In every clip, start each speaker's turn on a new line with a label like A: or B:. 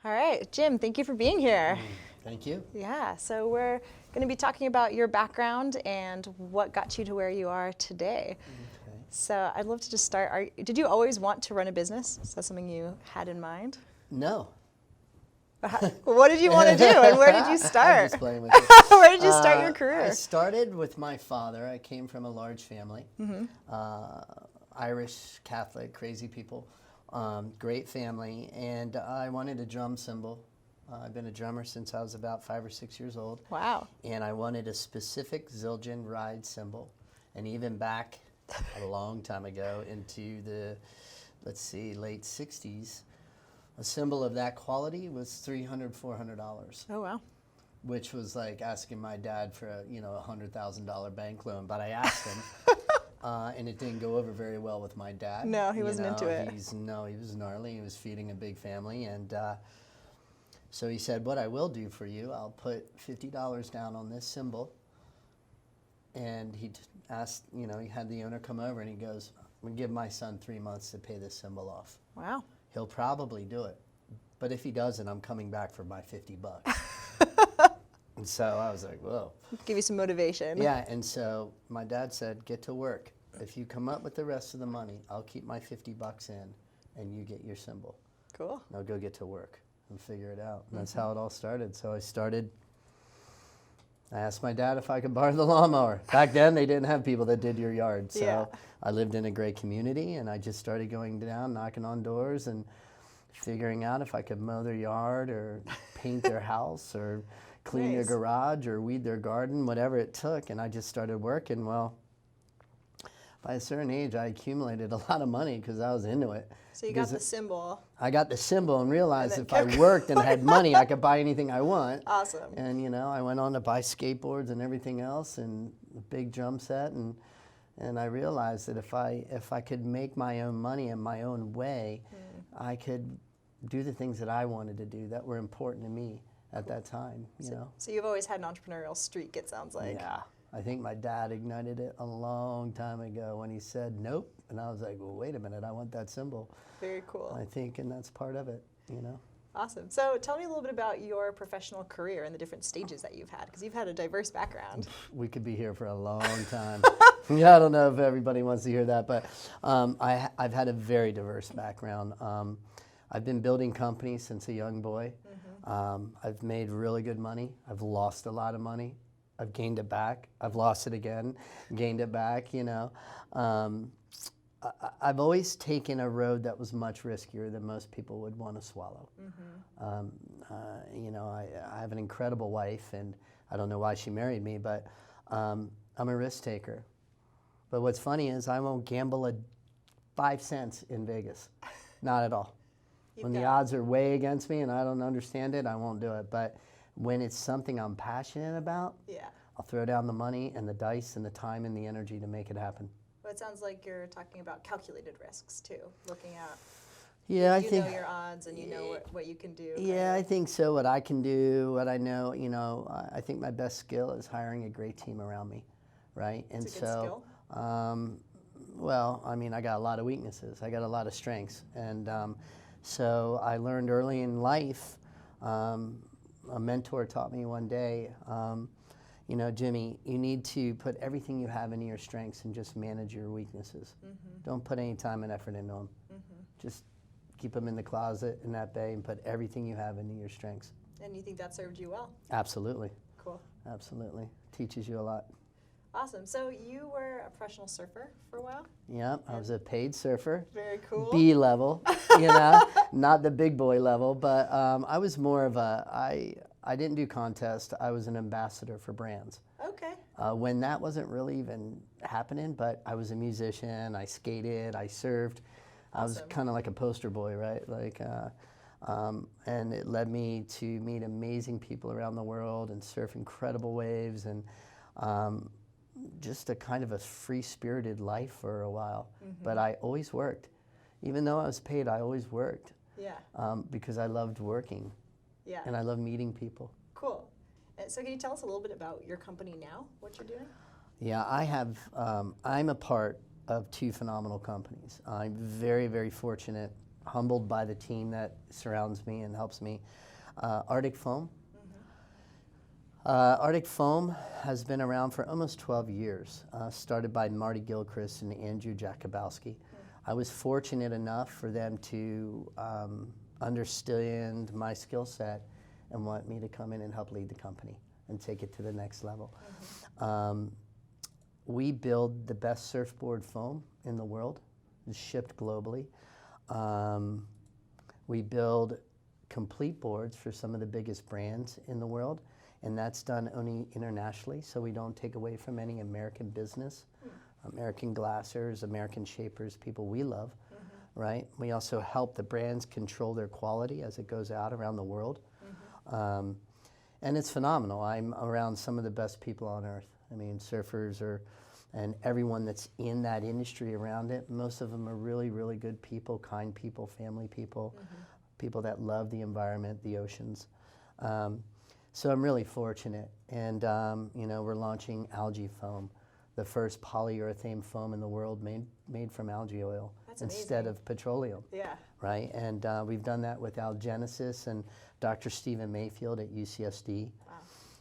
A: All right, Jim, thank you for being here.
B: Thank you.
A: Yeah, so we're going to be talking about your background and what got you to where you are today.
B: Okay.
A: So I'd love to just start. Did you always want to run a business? Is that something you had in mind?
B: No.
A: What did you want to do, and where did you
B: I'm
A: start?
B: just playing with you.
A: Where did you start your
B: I
A: career?
B: started with my father. I came from a large family. Irish, Catholic, crazy people. Great family. And I wanted a drum cymbal. I've been a drummer since I was about 5 or 6 years old.
A: Wow.
B: And I wanted a specific Zildjian ride cymbal. And even back a long time ago into the, let's see, late 60s, a cymbal of that quality was $300, $400.
A: Oh, wow.
B: Which was like asking my dad for a $100,000 bank loan. But I asked him, and it didn't go over very well with my dad.
A: No, he wasn't into it.
B: He was gnarly. He was feeding a big family, and so he said, "What I will do for you, I'll put $50 down on this cymbal." And he asked, he had the owner come over, and he goes, "I'm gonna give my son 3 months to pay this cymbal off.
A: Wow.
B: He'll probably do it, but if he doesn't, I'm coming back for my $50." And so I was like, whoa.
A: Give you some motivation.
B: Yeah, and so my dad said, "Get to work. If you come up with the rest of the money, I'll keep my $50 in, and you get your cymbal.
A: Cool.
B: Now go get to work and figure it out." And that's how it all started. So I asked my dad if I could borrow the lawnmower. Back then, they didn't have people that did your yard. So
A: Yeah.
B: I lived in a great community, and I just started going down, knocking on doors, and figuring out if I could mow their yard or paint their house or clean their garage or weed their garden, whatever it took. And I just started working. Well, by a certain age, I accumulated a lot of money because I was into it.
A: So you got the cymbal.
B: I got the cymbal and realized
A: And
B: if
A: then
B: I worked and had money, I could buy anything I want.
A: Awesome.
B: And I went on to buy skateboards and everything else and a big drum set, and I realized that if I could make my own money in my own way, I could do the things that I wanted to do that were important to me at that time.
A: So you've always had an entrepreneurial streak, it sounds like.
B: Yeah. I think my dad ignited it a long time ago when he said nope, and I was like, well, wait a minute, I want that cymbal.
A: Very cool.
B: I think, and that's part of it.
A: Awesome. So tell me a little bit about your professional career and the different stages that you've had, because you've had a diverse background.
B: We could be here for a long time. Yeah, I don't know if everybody wants to hear that, but I've had a very diverse background. I've been building companies since a young boy. I've made really good money. I've lost a lot of money. I've gained it back. I've lost it again, gained it back, I've always taken a road that was much riskier than most people would want to swallow. I have an incredible wife, and I don't know why she married me, but I'm a risk taker. But what's funny is I won't gamble a 5 cents in Vegas. Not at all. When the odds are way against me and I don't understand it, I won't do it. But when it's something I'm passionate about, I'll throw down the money and the dice and the time and the energy to make it happen.
A: Well, it sounds like you're talking about calculated risks too, looking at
B: I
A: you
B: think
A: know your odds and you know what you can do.
B: Yeah, I think so. What I can do, what I know, I think my best skill is hiring a great team around me, right?
A: That's a good skill.
B: Well, I mean, I got a lot of weaknesses. I got a lot of strengths, and so I learned early in life. A mentor taught me one day, Jimmy, you need to put everything you have into your strengths and just manage your weaknesses. Don't put any time and effort into them. Just keep them in the closet in that bay and put everything you have into your strengths.
A: And you think that served you well?
B: Absolutely.
A: Cool.
B: Absolutely. Teaches you a lot.
A: Awesome. So you were a professional surfer for a while?
B: Yep, I was a paid surfer.
A: Very cool.
B: B level, not the big boy level, but I was more of I didn't do contests. I was an ambassador for brands.
A: Okay.
B: When that wasn't really even happening, but I was a musician, I skated, I surfed.
A: Awesome.
B: I was kind of like a poster boy, right? And it led me to meet amazing people around the world and surf incredible waves and just a kind of a free-spirited life for a while. But I always worked. Even though I was paid, I always worked.
A: Yeah.
B: Because I loved working.
A: Yeah.
B: And I love meeting people.
A: Cool. So can you tell us a little bit about your company now, what you're doing?
B: Yeah, I'm a part of 2 phenomenal companies. I'm very, very fortunate humbled by the team that surrounds me and helps me. Arctic Foam. Arctic Foam has been around for almost 12 years, started by Marty Gilchrist and Andrew Jakubowski. I was fortunate enough for them to understand my skill set and want me to come in and help lead the company and take it to the next level. We build the best surfboard foam in the world. It's shipped globally. We build complete boards for some of the biggest brands in the world, and that's done only internationally, so we don't take away from any American business. American glassers, American shapers, people we love, right? We also help the brands control their quality as it goes out around the world. And it's phenomenal. I'm around some of the best people on earth. I mean, surfers and everyone that's in that industry around it, most of them are really, really good people, kind people, family people, people that love the environment, the oceans. So I'm really fortunate. And, you know, we're launching algae foam, the first polyurethane foam in the world made from algae oil.
A: That's
B: instead
A: amazing.
B: of petroleum.
A: Yeah.
B: Right? And we've done that with Algenesis and Dr. Stephen Mayfield at UCSD.
A: Wow.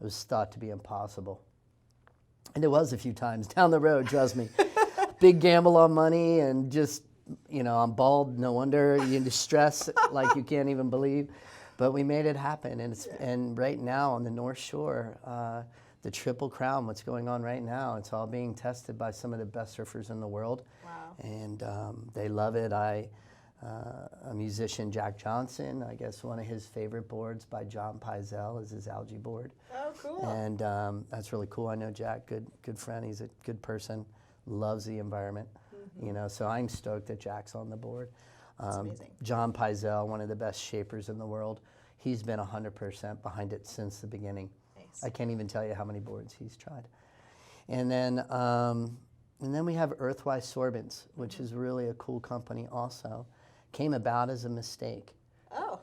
B: It was thought to be impossible. And it was a few times down the road, trust me. Big gamble on money and just, you know, I'm bald, no wonder. You're in distress like you can't even believe. But we made it happen. And, and right now on the North Shore, the Triple Crown, what's going on right now, it's all being tested by some of the best surfers in the world.
A: Wow.
B: And they love it. A musician, Jack Johnson, I guess one of his favorite boards by John Pizell is his algae board.
A: Oh, cool.
B: And that's really cool. I know Jack, good friend. He's a good person, loves the environment. You know, so I'm stoked that Jack's on the board.
A: That's amazing.
B: John Pizell, one of the best shapers in the world, he's been 100% behind it since the beginning.
A: Nice.
B: I can't even tell you how many boards he's tried. And then we have Earthwise Sorbents, which is really a cool company also. Came about as a mistake.
A: Oh.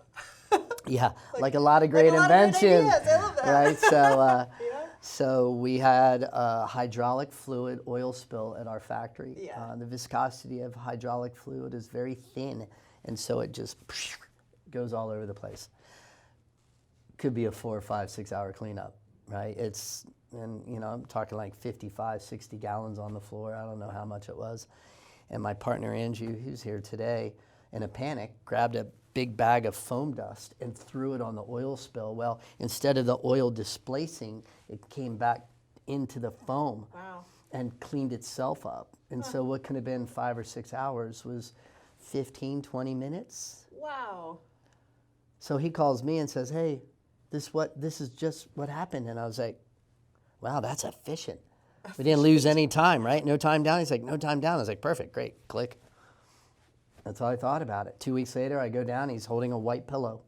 B: Yeah, like a lot of great inventions.
A: I love that.
B: Right, so
A: Yeah.
B: so we had a hydraulic fluid oil spill at our factory.
A: Yeah.
B: The viscosity of hydraulic fluid is very thin, and so it just goes all over the place. Could be a 4, 5, 6 hour cleanup, right? And you know, I'm talking like 55, 60 gallons on the floor. I don't know how much it was. And my partner Andrew, who's here today, in a panic, grabbed a big bag of foam dust and threw it on the oil spill. Well, instead of the oil displacing, it came back into the foam.
A: Wow.
B: And cleaned itself up. And so what could have been 5 or 6 hours was 15, 20 minutes.
A: Wow.
B: So he calls me and says, hey, this is just what happened. And I was like, wow, that's efficient. We didn't lose any time, right? No time down. He's like, no time down. I was like, perfect, great, click. That's all I thought about it. 2 weeks later, I go down, he's holding a white pillow,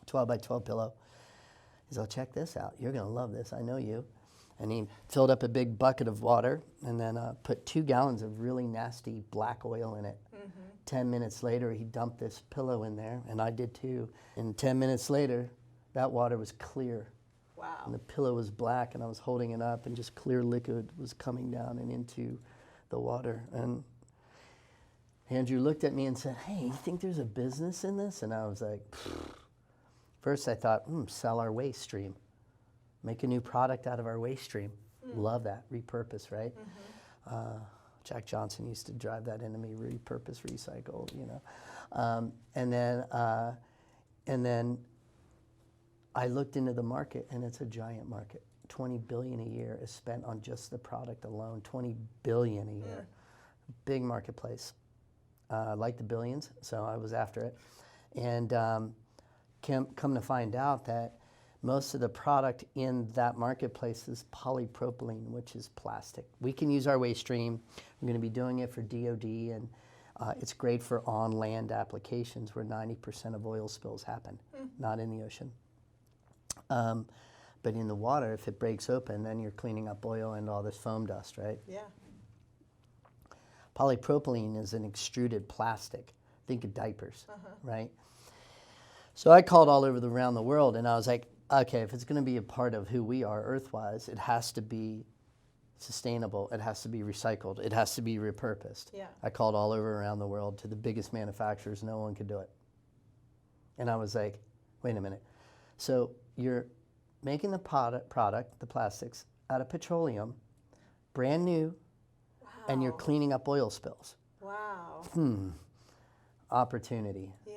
B: 12 by 12 pillow. He's like, check this out. You're gonna love this, I know you. And he filled up a big bucket of water and then put 2 gallons of really nasty black oil in it. 10 minutes later, he dumped this pillow in there, and I did too. And 10 minutes later, that water was clear.
A: Wow.
B: And the pillow was black, and I was holding it up, and just clear liquid was coming down and into the water. And Andrew looked at me and said, hey, you think there's a business in this? And I was like, pfft. First I thought, sell our waste stream. Make a new product out of our waste stream. Love that, repurpose, right? Jack Johnson used to drive that into me, repurpose, recycle, you know. And then I looked into the market, and it's a giant market. $20 billion a year is spent on just the product alone, $20 billion a year. Big marketplace. I like the billions, so I was after it. And come to find out that most of the product in that marketplace is polypropylene, which is plastic. We can use our waste stream. We're going to be doing it for DOD, and it's great for on-land applications where 90% of oil spills happen, not in the ocean. But in the water, if it breaks open, then you're cleaning up oil and all this foam dust, right?
A: Yeah.
B: Polypropylene is an extruded plastic. Think of diapers, right? So I called all over around the world, and I was like, okay, if it's going to be a part of who we are, Earthwise, it has to be sustainable. It has to be recycled. It has to be repurposed.
A: Yeah.
B: I called all over around the world to the biggest manufacturers. No one could do it. And I was like, wait a minute. So you're making the product, the plastics, out of petroleum, brand new,
A: Wow.
B: and you're cleaning up oil spills.
A: Wow.
B: Opportunity.
A: Yeah.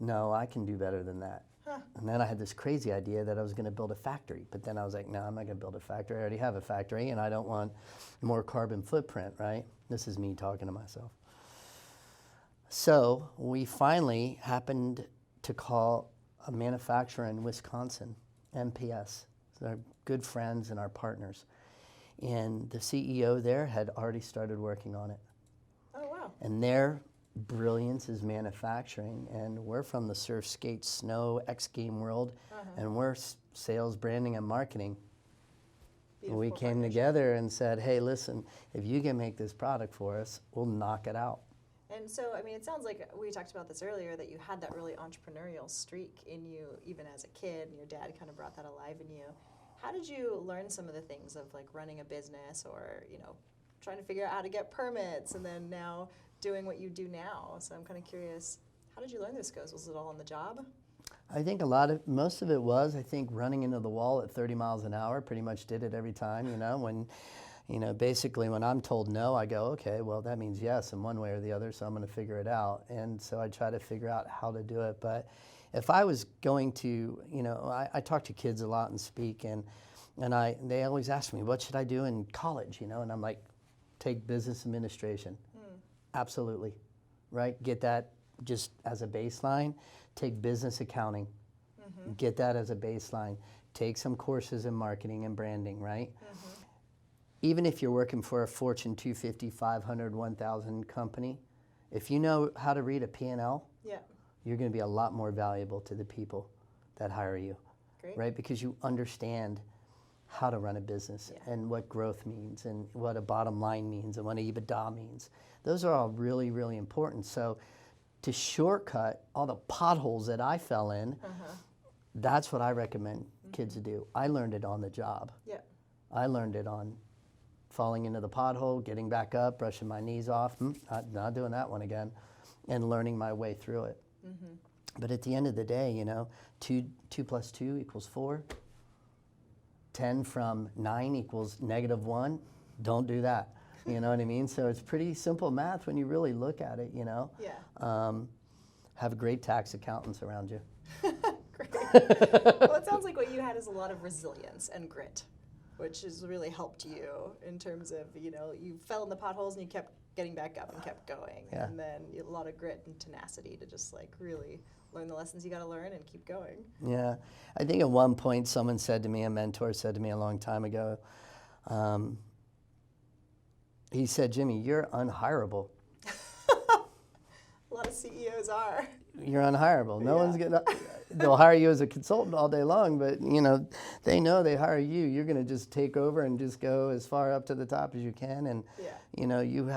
B: No, I can do better than that.
A: Huh.
B: And then I had this crazy idea that I was going to build a factory. But then I was like, no, I'm not going to build a factory. I already have a factory, and I don't want more carbon footprint, right? This is me talking to myself. So we finally happened to call a manufacturer in Wisconsin, MPS. They're good friends and our partners. And the CEO there had already started working on it.
A: Oh, wow.
B: And their brilliance is manufacturing, and we're from the surf, skate, snow, X game world, and we're sales, branding, and marketing.
A: Beautiful
B: We came
A: partnership.
B: together and said, hey, listen, if you can make this product for us, we'll knock it out.
A: And so, I mean, it sounds like we talked about this earlier, that you had that really entrepreneurial streak in you even as a kid, and your dad kind of brought that alive in you. How did you learn some of the things of like running a business, or, you know, trying to figure out how to get permits, and then now doing what you do now? So I'm kind of curious, how did you learn those skills? Was it all on the job?
B: I think most of it was, I think, running into the wall at 30 miles an hour. Pretty much did it every time, you know. When, you know, basically when I'm told no, I go, okay, well, that means yes in one way or the other, so I'm going to figure it out. And so I try to figure out how to do it. But if I was going to, you know, I talk to kids a lot and speak, and they always ask me, what should I do in college, you know? And I'm like, take business administration. Absolutely, right? Get that just as a baseline. Take business accounting. Get that as a baseline. Take some courses in marketing and branding, right? Even if you're working for a Fortune 250, 500, 1,000 company, if you know how to read a P&L,
A: Yeah.
B: you're going to be a lot more valuable to the people that hire you,
A: Great.
B: right? Because you understand how to run a business and what growth means and what a bottom line means and what EBITDA means. Those are all really, really important. So to shortcut all the potholes that I fell in, that's what I recommend kids to do. I learned it on the job.
A: Yeah.
B: I learned it on falling into the pothole, getting back up, brushing my knees off, not doing that one again, and learning my way through it. But at the end of the day, you know, 2 plus 2 equals 4. 10 from 9 equals -1. Don't do that. You know what I mean? So it's pretty simple math when you really look at it, you know.
A: Yeah.
B: Have great tax accountants around you.
A: Great. Well, it sounds like what you had is a lot of resilience and grit, which has really helped you in terms of, you know, you fell in the potholes and you kept getting back up and kept going.
B: Yeah.
A: And then a lot of grit and tenacity to just like really learn the lessons you got to learn and keep going.
B: Yeah. I think at one point someone said to me, a mentor said to me a long time ago, he said, Jimmy, you're unhireable.
A: A lot of CEOs are.
B: You're unhireable. No one's gonna. They'll hire you as a consultant all day long, but you know they hire you. You're gonna just take over and just go as far up to the top as you can, and you know you've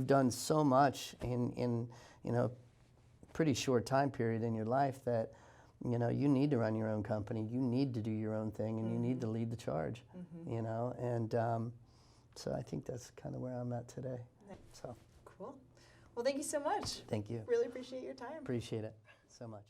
B: done so much in you know pretty short time period in your life that you know you need to run your own company. You need to do your own thing, and you need to lead the charge. You know, and so I think that's kind of where I'm at today. So
A: Cool. Well, thank you so much.
B: thank you.
A: Really appreciate your time.
B: Appreciate it so much.